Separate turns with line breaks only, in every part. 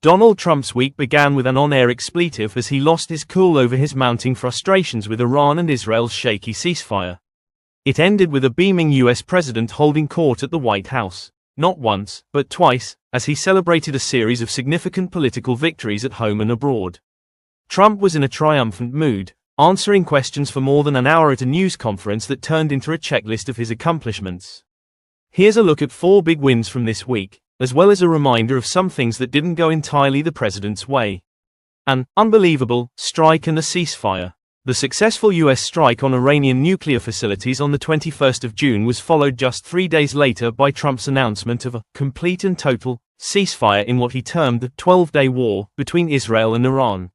Donald Trump's week began with an on-air expletive as he lost his cool over his mounting frustrations with Iran and Israel's shaky ceasefire. It ended with a beaming US president holding court at the White House, not once, but twice, as he celebrated a series of significant political victories at home and abroad. Trump was in a triumphant mood, answering questions for more than an hour at a news conference that turned into a checklist of his accomplishments. Here's a look at 4 big wins from this week, as well as a reminder of some things that didn't go entirely the president's way. An unbelievable strike and a ceasefire. The successful US strike on Iranian nuclear facilities on the 21st of June was followed just 3 days later by Trump's announcement of a complete and total ceasefire in what he termed the 12-day war between Israel and Iran.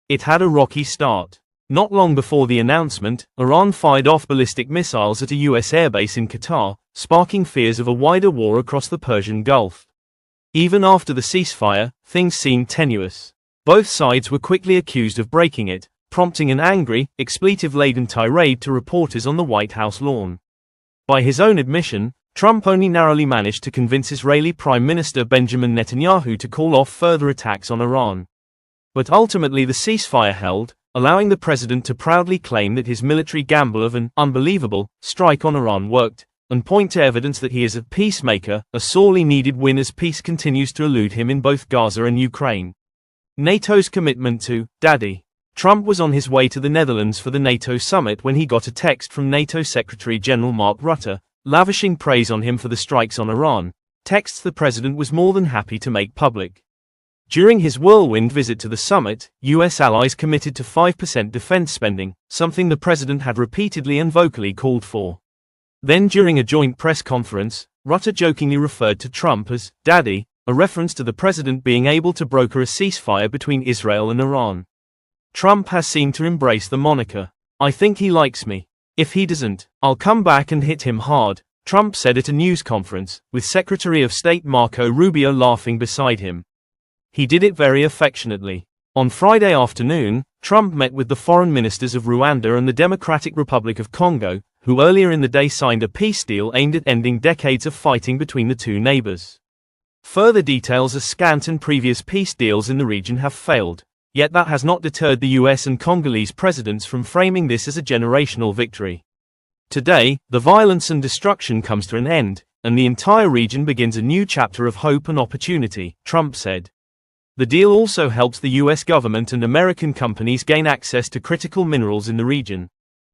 It had a rocky start. Not long before the announcement, Iran fired off ballistic missiles at a US airbase in Qatar, sparking fears of a wider war across the Persian Gulf. Even after the ceasefire, things seemed tenuous. Both sides were quickly accused of breaking it, prompting an angry, expletive-laden tirade to reporters on the White House lawn. By his own admission, Trump only narrowly managed to convince Israeli Prime Minister Benjamin Netanyahu to call off further attacks on Iran. But ultimately the ceasefire held, allowing the president to proudly claim that his military gamble of an unbelievable strike on Iran worked, and point to evidence that he is a peacemaker, a sorely needed win as peace continues to elude him in both Gaza and Ukraine. NATO's commitment to Daddy. Trump was on his way to the Netherlands for the NATO summit when he got a text from NATO Secretary General Mark Rutte, lavishing praise on him for the strikes on Iran, texts the president was more than happy to make public. During his whirlwind visit to the summit, US allies committed to 5% defense spending, something the president had repeatedly and vocally called for. Then during a joint press conference, Rutte jokingly referred to Trump as Daddy, a reference to the president being able to broker a ceasefire between Israel and Iran. Trump has seemed to embrace the moniker. I think he likes me. If he doesn't, I'll come back and hit him hard, Trump said at a news conference, with Secretary of State Marco Rubio laughing beside him. He did it very affectionately. On Friday afternoon, Trump met with the foreign ministers of Rwanda and the Democratic Republic of Congo, who earlier in the day signed a peace deal aimed at ending decades of fighting between the two neighbors. Further details are scant and previous peace deals in the region have failed, yet that has not deterred the US and Congolese presidents from framing this as a generational victory. Today, the violence and destruction comes to an end, and the entire region begins a new chapter of hope and opportunity, Trump said. The deal also helps the US government and American companies gain access to critical minerals in the region.